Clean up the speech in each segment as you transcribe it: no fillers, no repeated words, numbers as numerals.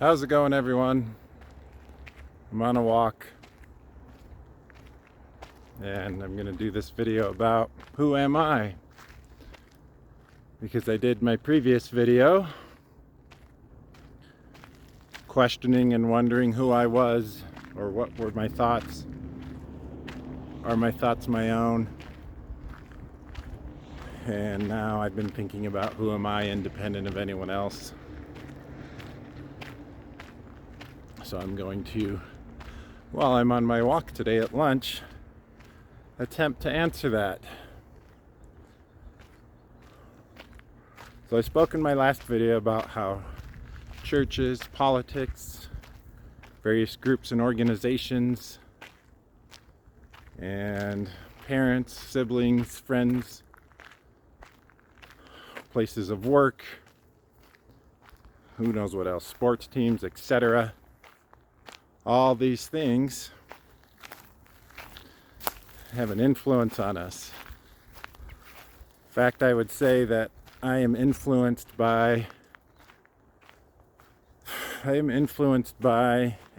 How's it going, everyone? I'm on a walk and I'm gonna do this video about who am I, because I did my previous video questioning and wondering who I was, or what were my thoughts. Are my thoughts my own? And now I've been thinking about who am I independent of anyone else. So I'm going to, while I'm on my walk today at lunch, attempt to answer that. So I spoke in my last video about how churches, politics, various groups and organizations, and parents, siblings, friends, places of work, who knows what else, sports teams, etc. All these things have an influence on us. In fact, I would say that I am influenced by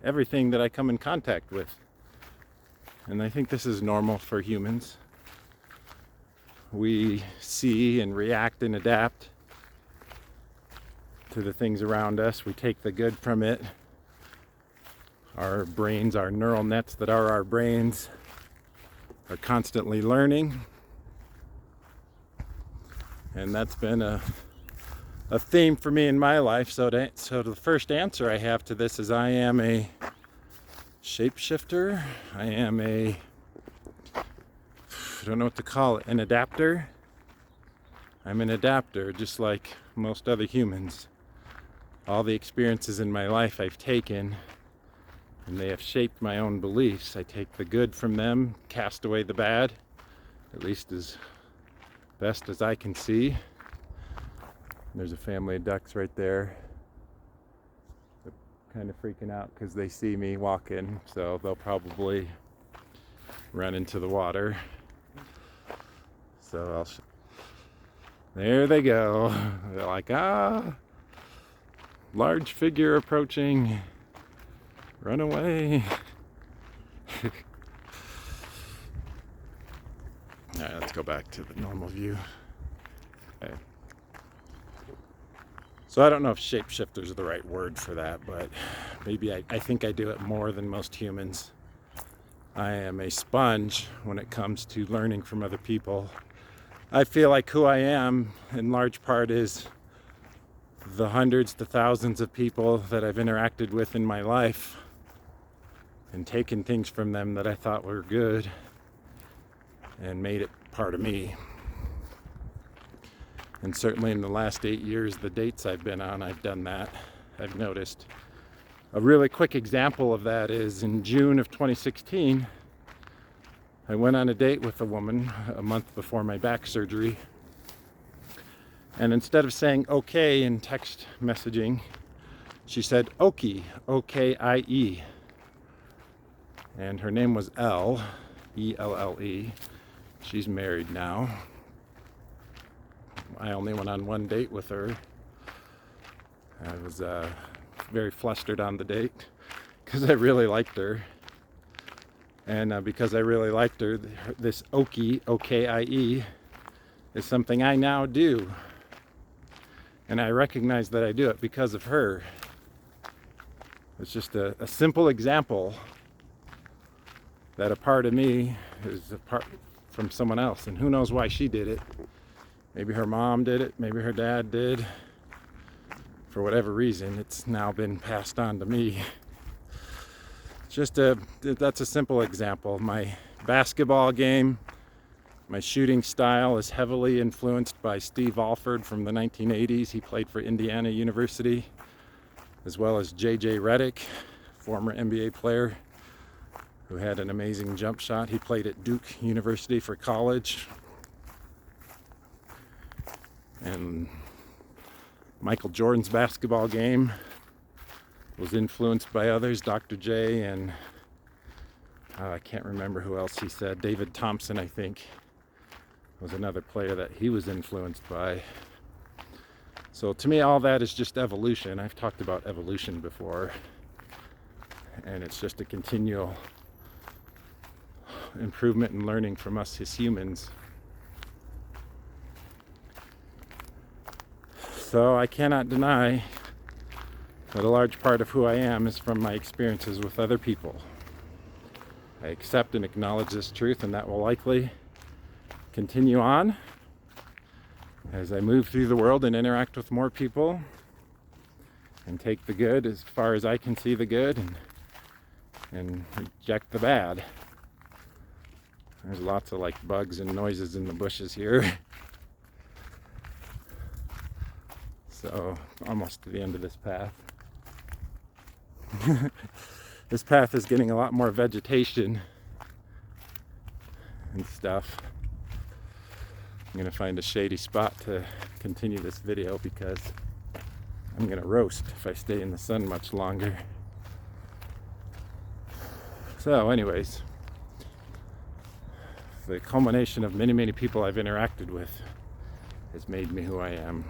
everything that I come in contact with. And I think this is normal for humans. We see and react and adapt to the things around us. We take the good from it. Our brains, our neural nets that are our brains, are constantly learning. And that's been a theme for me in my life. So the first answer I have to this is I am a shapeshifter. I don't know what to call it, an adapter. I'm an adapter, just like most other humans. All the experiences in my life I've taken, and they have shaped my own beliefs. I take the good from them, cast away the bad, at least as best as I can see. There's a family of ducks right there. They're kind of freaking out because they see me walking, so they'll probably run into the water. So there they go. They're like, large figure approaching. Run away. Alright, let's go back to the normal view. Okay. So I don't know if shapeshifters are the right word for that, but maybe I think I do it more than most humans. I am a sponge when it comes to learning from other people. I feel like who I am, in large part, is the hundreds to thousands of people that I've interacted with in my life, and taken things from them that I thought were good and made it part of me. And certainly in the last 8 years, the dates I've been on, I've done that. I've noticed. A really quick example of that is in June of 2016, I went on a date with a woman a month before my back surgery. And instead of saying okay in text messaging, she said Okie, O-K-I-E. And her name was Elle, E-L-L-E. She's married now. I only went on one date with her. I was very flustered on the date because I really liked her. And because I really liked her, this Okie, O-K-I-E, is something I now do. And I recognize that I do it because of her. It's just a simple example that a part of me is apart from someone else, and who knows why she did it. Maybe her mom did it, maybe her dad did. For whatever reason, it's now been passed on to me. That's a simple example. My basketball game, my shooting style is heavily influenced by Steve Alford from the 1980s. He played for Indiana University, as well as J.J. Redick, former NBA player who had an amazing jump shot. He played at Duke University for college. And Michael Jordan's basketball game was influenced by others, Dr. J, and I can't remember who else he said. David Thompson, I think, was another player that he was influenced by. So to me, all that is just evolution. I've talked about evolution before, and it's just a continual improvement and learning from us as humans. So I cannot deny that a large part of who I am is from my experiences with other people. I accept and acknowledge this truth, and that will likely continue on as I move through the world and interact with more people and take the good as far as I can see the good, and reject the bad. There's lots of like bugs and noises in the bushes here. So almost to the end of this path. This path is getting a lot more vegetation and stuff. I'm gonna find a shady spot to continue this video because I'm gonna roast if I stay in the sun much longer. So anyways, the culmination of many people I've interacted with has made me who I am.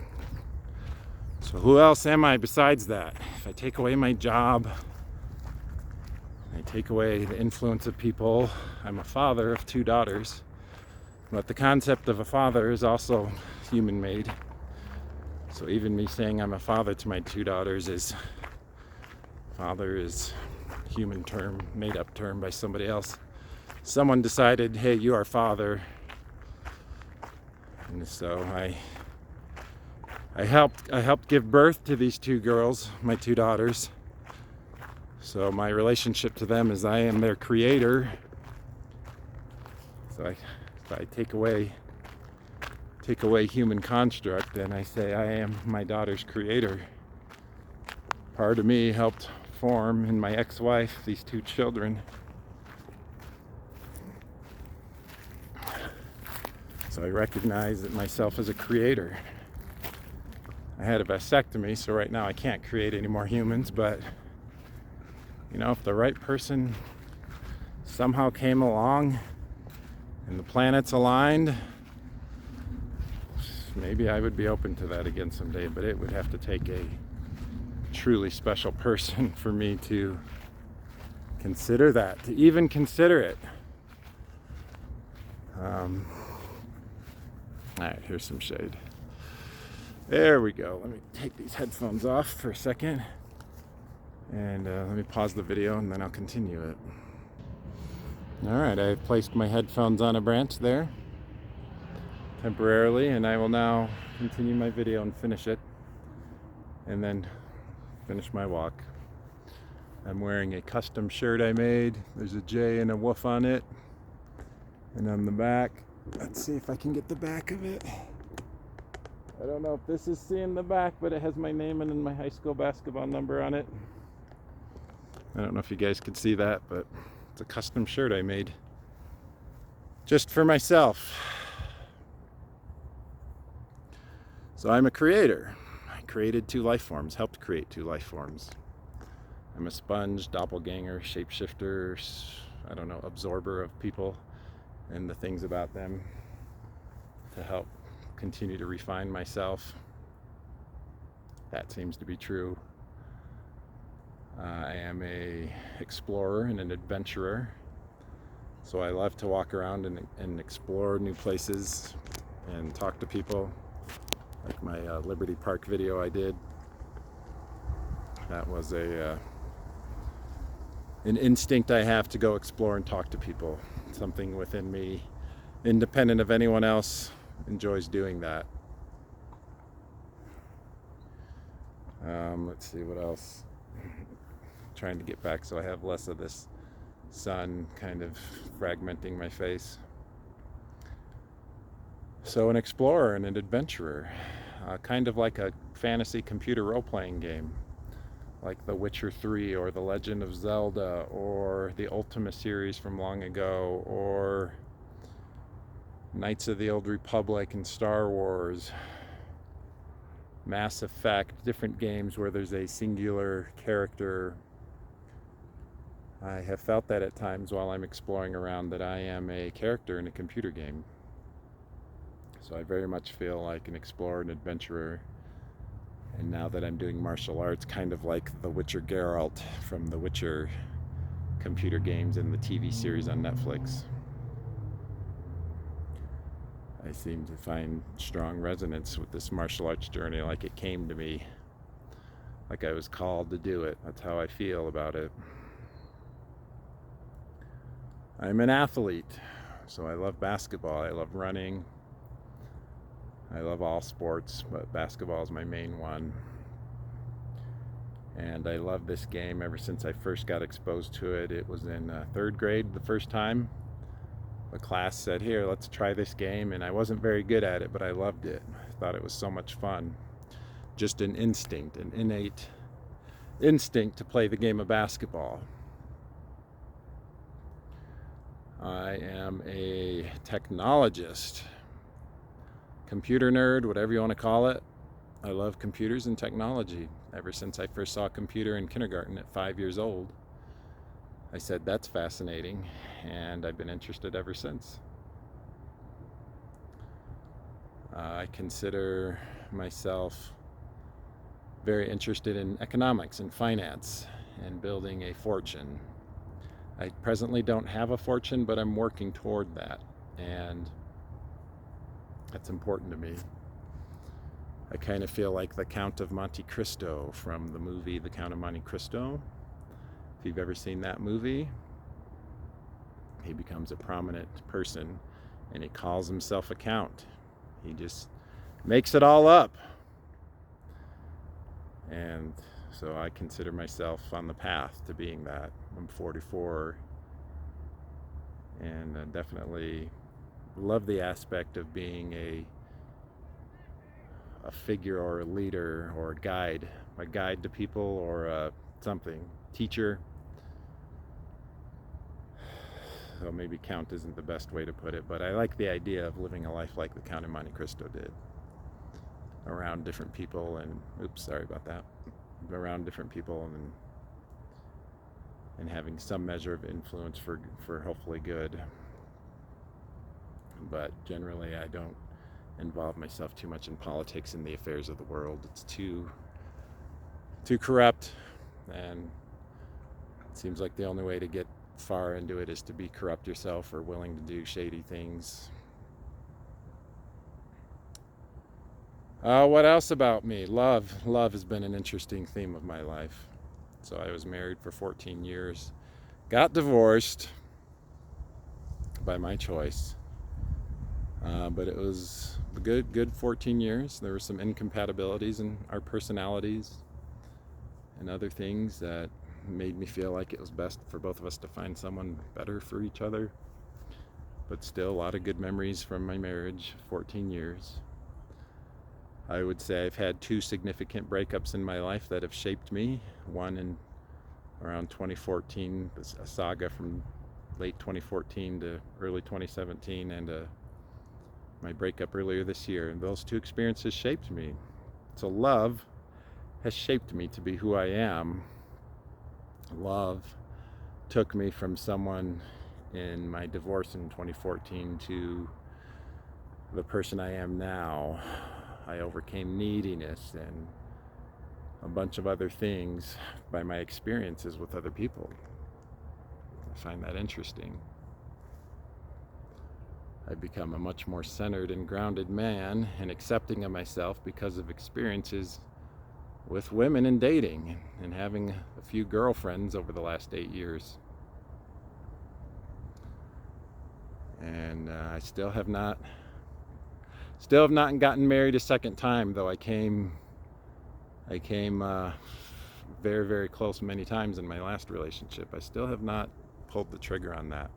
So who else am I besides that? If I take away my job, I take away the influence of people, I'm a father of 2 daughters. But the concept of a father is also human-made. So even me saying I'm a father to my 2 daughters is, father is a human term, made-up term by somebody else. Someone decided, hey, you are father. And so I helped give birth to these 2 girls, my 2 daughters. So my relationship to them is I am their creator. So if I take away human construct, then I say I am my daughter's creator. Part of me helped form in my ex-wife these 2 children. So I recognize that myself as a creator. I had a vasectomy, so right now I can't create any more humans, but you know, if the right person somehow came along and the planets aligned, maybe I would be open to that again someday, but it would have to take a truly special person for me to consider that, to even consider it. Alright, here's some shade. There we go. Let me take these headphones off for a second, and let me pause the video and then I'll continue it. Alright, I've placed my headphones on a branch there temporarily, and I will now continue my video and finish it, and then finish my walk. I'm wearing a custom shirt I made. There's a J and a wolf on it, and on the back, let's see if I can get the back of it. I don't know if this is seeing the back, but it has my name and my high school basketball number on it. I don't know if you guys could see that, but it's a custom shirt I made just for myself. So I'm a creator. I created 2 life forms, helped create 2 life forms. I'm a sponge, doppelganger, shapeshifter, I don't know, absorber of people and the things about them to help continue to refine myself. That seems to be true. I am a explorer and an adventurer. So I love to walk around and explore new places and talk to people. Like my Liberty Park video I did. That was an instinct I have to go explore and talk to people. Something within me, independent of anyone else, enjoys doing that. Let's see what else. Trying to get back so I have less of this sun kind of fragmenting my face. So an explorer and an adventurer, kind of like a fantasy computer role-playing game, like The Witcher 3 or The Legend of Zelda or the Ultima series from long ago, or Knights of the Old Republic and Star Wars, Mass Effect, different games where there's a singular character. I have felt that at times while I'm exploring around, that I am a character in a computer game. So I very much feel like an explorer and adventurer. And now that I'm doing martial arts, kind of like the Witcher Geralt from the Witcher computer games and the TV series on Netflix, I seem to find strong resonance with this martial arts journey, like it came to me, like I was called to do it. That's how I feel about it. I'm an athlete, so I love basketball. I love running. I love all sports, but basketball is my main one. And I love this game ever since I first got exposed to it. It was in third grade the first time. The class said, here, let's try this game. And I wasn't very good at it, but I loved it. I thought it was so much fun. Just an instinct, an innate instinct to play the game of basketball. I am a technologist, computer nerd, whatever you want to call it. I love computers and technology. Ever since I first saw a computer in kindergarten at 5 years old, I said, that's fascinating, and I've been interested ever since. I consider myself very interested in economics and finance and building a fortune. I presently don't have a fortune, but I'm working toward that, and that's important to me. I kind of feel like the Count of Monte Cristo from the movie The Count of Monte Cristo. If you've ever seen that movie, he becomes a prominent person and he calls himself a count. He just makes it all up. And so I consider myself on the path to being that. I'm 44 and definitely love the aspect of being a figure or a leader or a guide to people, or something, teacher. So maybe count isn't the best way to put it, but I like the idea of living a life like the Count of Monte Cristo did, around different people and, around different people and having some measure of influence for hopefully good. But generally I don't involve myself too much in politics and the affairs of the world. It's too corrupt, and it seems like the only way to get far into it is to be corrupt yourself or willing to do shady things. What else about me? Love has been an interesting theme of my life. So I was married for 14 years, got divorced by my choice, but it was a good 14 years. There were some incompatibilities in our personalities and other things that made me feel like it was best for both of us to find someone better for each other. But still, a lot of good memories from my marriage, 14 years. I would say I've had 2 significant breakups in my life that have shaped me. One in around 2014, a saga from late 2014 to early 2017, and my breakup earlier this year. And those 2 experiences shaped me. So love has shaped me to be who I am. Love took me from someone in my divorce in 2014 to the person I am now. I overcame neediness and a bunch of other things by my experiences with other people. I find that interesting. I've become a much more centered and grounded man and accepting of myself because of experiences with women and dating and having a few girlfriends over the last 8 years. And I still have not gotten married a second time, though I came very, very close many times in my last relationship. I still have not pulled the trigger on that.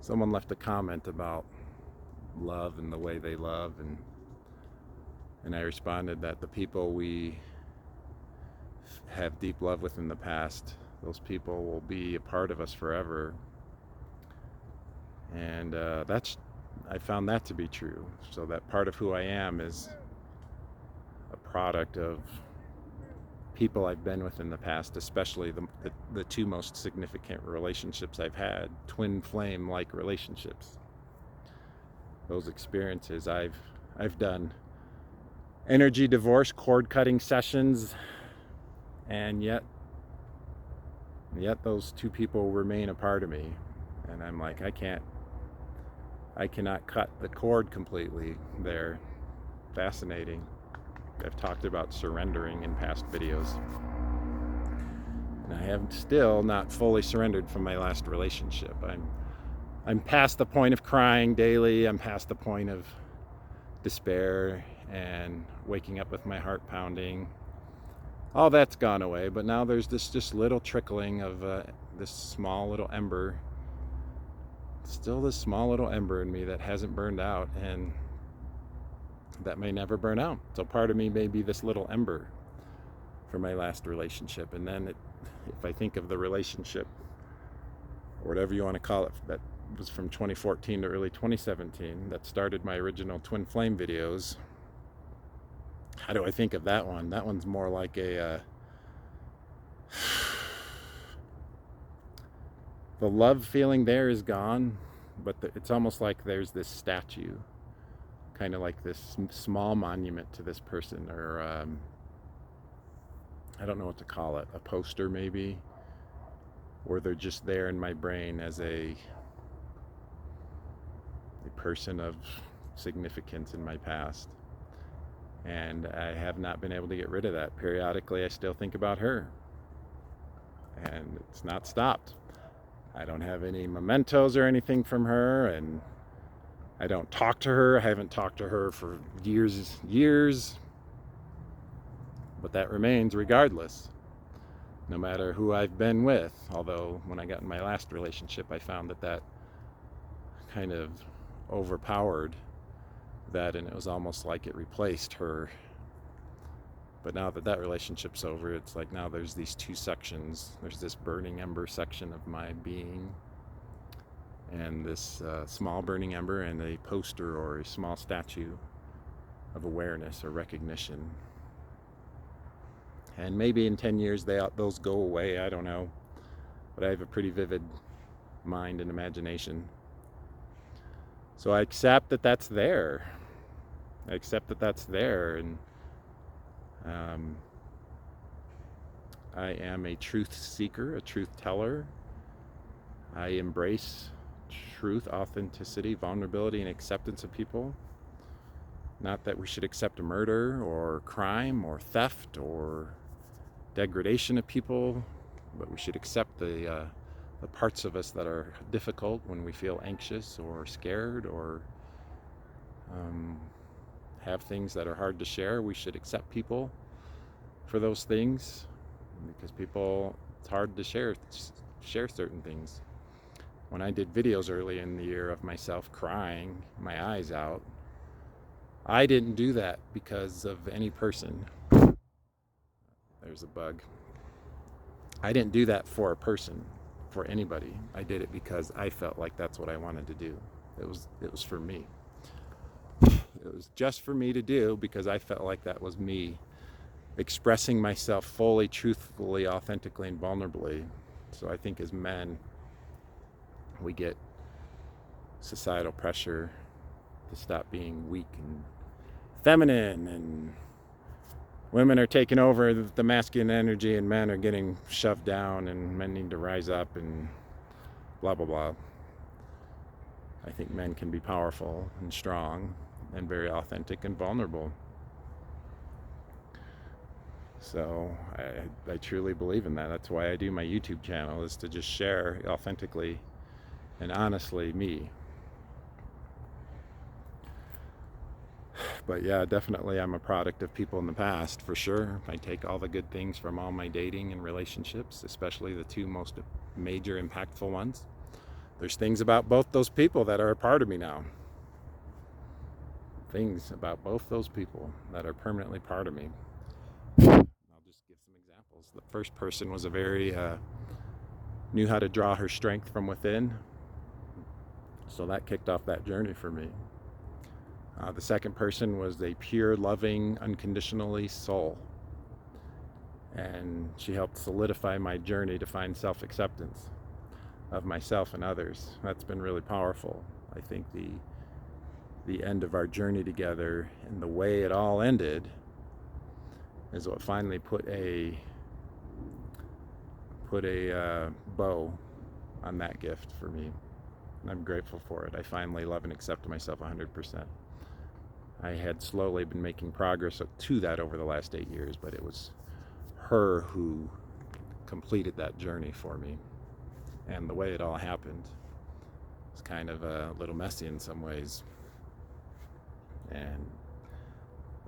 Someone left a comment about love and the way they love, and I responded that the people we have deep love with in the past, those people will be a part of us forever. And I found that to be true. So that part of who I am is a product of people I've been with in the past, especially the 2 most significant relationships I've had, twin flame-like relationships. Those experiences, I've done energy divorce cord cutting sessions, and yet those two people remain a part of me. And I'm like, I cannot cut the cord completely. They're fascinating. I've talked about surrendering in past videos, and I have still not fully surrendered from my last relationship. I'm past the point of crying daily. I'm past the point of despair and waking up with my heart pounding. All that's gone away, but now there's this just little trickling of this small little ember, still this small little ember in me that hasn't burned out, and that may never burn out. So part of me may be this little ember for my last relationship. And then if I think of the relationship, or whatever you want to call it, that was from 2014 to early 2017, that started my original twin flame videos. How do I think of that one? That one's more like a the love feeling there is gone, but it's almost like there's this statue, kind of like this small monument to this person, or I don't know what to call it, a poster maybe, or they're just there in my brain as a person of significance in my past. And I have not been able to get rid of that. Periodically, I still think about her, and it's not stopped. I don't have any mementos or anything from her, and I don't talk to her. I haven't talked to her for years, but that remains regardless, no matter who I've been with. Although when I got in my last relationship, I found that kind of overpowered that, and it was almost like it replaced her. But now that relationship's over, it's like now there's these two sections. There's this burning ember section of my being, and this small burning ember, and a poster or a small statue of awareness or recognition. And maybe in 10 years those go away, I don't know. But I have a pretty vivid mind and imagination. So I accept that that's there. And I am a truth seeker, a truth teller. I embrace truth, authenticity, vulnerability, and acceptance of people. Not that we should accept murder or crime or theft or degradation of people, but we should accept the parts of us that are difficult when we feel anxious or scared, or have things that are hard to share. We should accept people for those things, because it's hard to share certain things. When I did videos early in the year of myself crying my eyes out, I didn't do that because of any person. There's a bug. I didn't do that for a person, for anybody. I did it because I felt like that's what I wanted to do. It was for me. It was just for me to do, because I felt like that was me expressing myself fully, truthfully, authentically, and vulnerably. So I think as men, we get societal pressure to stop being weak and feminine, and women are taking over the masculine energy, and men are getting shoved down, and men need to rise up, and blah blah blah. I think men can be powerful and strong and very authentic and vulnerable. So I truly believe in that. That's why I do my YouTube channel, is to just share authentically and honestly me. But yeah, definitely I'm a product of people in the past, for sure. I take all the good things from all my dating and relationships, especially the two most major impactful ones. There's things about both those people that are a part of me now. Things about both those people that are permanently part of me. I'll just give some examples. The first person was knew how to draw her strength from within. So that kicked off that journey for me. The second person was a pure, loving, unconditionally soul. And she helped solidify my journey to find self-acceptance of myself and others. That's been really powerful. I think the the end of our journey together, and the way it all ended is what finally put a bow on that gift for me. And I'm grateful for it. I finally love and accept myself 100%. I had slowly been making progress to that over the last 8 years, but it was her who completed that journey for me. And the way it all happened was kind of a little messy in some ways. And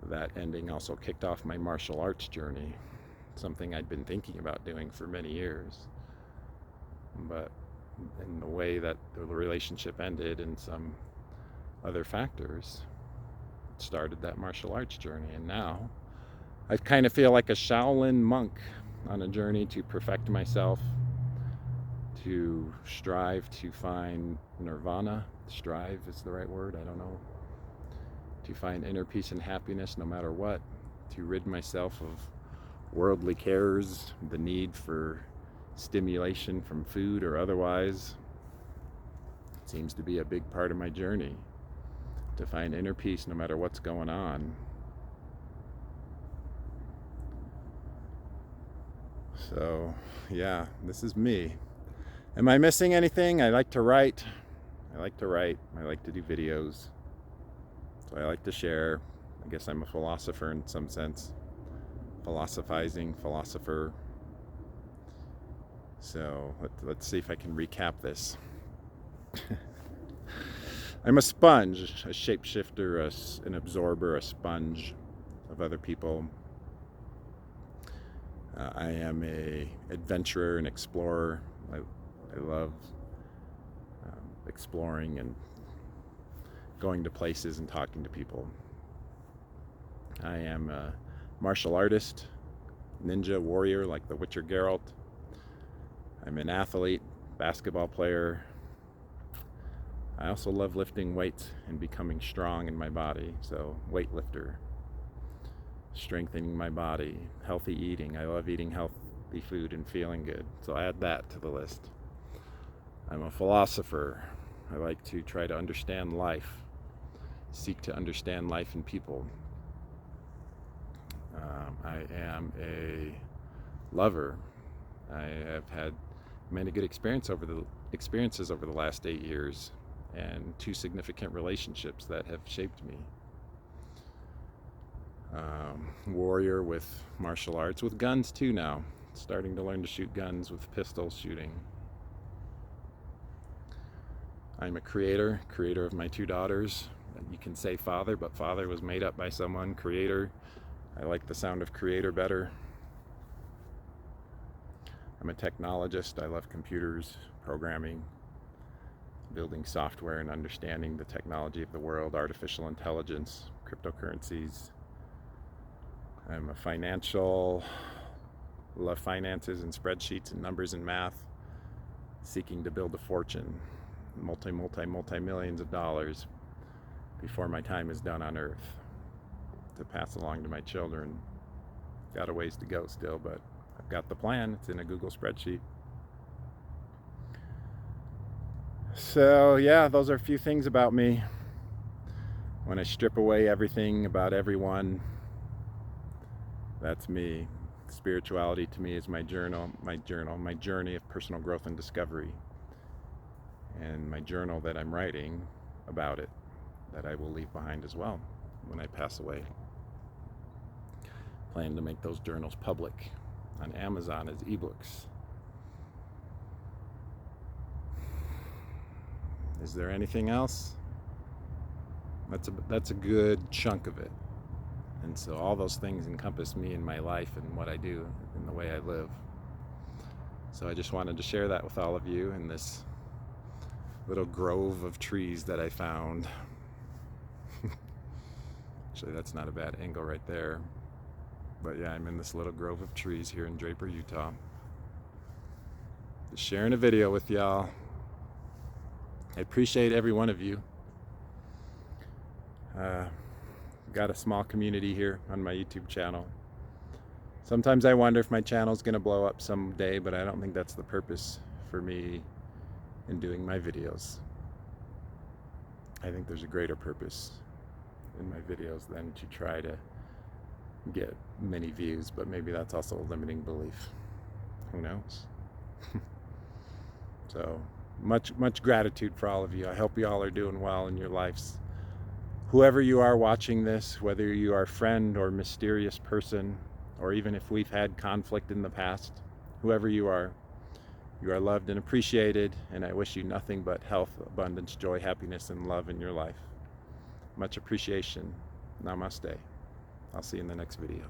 that ending also kicked off my martial arts journey, something I'd been thinking about doing for many years. But in the way that the relationship ended and some other factors, it started that martial arts journey. And now I kind of feel like a Shaolin monk on a journey to perfect myself, to strive to find nirvana. Strive is the right word, I don't know. To find inner peace and happiness no matter what, to rid myself of worldly cares, the need for stimulation from food or otherwise. It seems to be a big part of my journey, to find inner peace no matter what's going on. So yeah, this is me. Am I missing anything? I like to write. I like to do videos. So I like to share. I guess I'm a philosopher in some sense. Philosophizing philosopher. So let's see if I can recap this. I'm a sponge, a shapeshifter, an absorber, a sponge of other people. I am a adventurer, an explorer. I love exploring and going to places and talking to people. I am a martial artist, ninja warrior like the Witcher Geralt. I'm an athlete, basketball player. I also love lifting weights and becoming strong in my body, so weightlifter. Strengthening my body, healthy eating. I love eating healthy food and feeling good, so add that to the list. I'm a philosopher. I like to try to understand life, seek to understand life and people. I am a lover. I have had many good experiences over the last 8 years, and 2 significant relationships that have shaped me. Warrior with martial arts, with guns too now. Starting to learn to shoot guns with pistol shooting. I'm a creator of my 2 daughters. You can say father, but father was made up by someone. Creator. I like the sound of creator better. I'm a technologist. I love computers, programming, building software and understanding the technology of the world, artificial intelligence, cryptocurrencies. I'm a financial, love finances and spreadsheets and numbers and math, seeking to build a fortune, multi-millions of dollars before my time is done on earth, to pass along to my children. Got a ways to go still, but I've got the plan. It's in a Google spreadsheet. So yeah, those are a few things about me. When I strip away everything about everyone, that's me. Spirituality to me is my journey of personal growth and discovery, and my journal that I'm writing about it, that I will leave behind as well when I pass away. Plan to make those journals public on Amazon as ebooks. Is there anything else? That's a good chunk of it. And so all those things encompass me in my life and what I do and the way I live. So I just wanted to share that with all of you in this little grove of trees that I found. Actually, that's not a bad angle right there. But yeah, I'm in this little grove of trees here in Draper, Utah. Just sharing a video with y'all. I appreciate every one of you. Got a small community here on my YouTube channel. Sometimes I wonder if my channel's gonna blow up someday, but I don't think that's the purpose for me in doing my videos. I think there's a greater purpose in my videos than to try to get many views, but maybe that's also a limiting belief. Who knows? So much gratitude for all of you. I hope you all are doing well in your lives. Whoever you are watching this, whether you are a friend or mysterious person, or even if we've had conflict in the past, whoever you are loved and appreciated, and I wish you nothing but health, abundance, joy, happiness, and love in your life. Much appreciation. Namaste. I'll see you in the next video.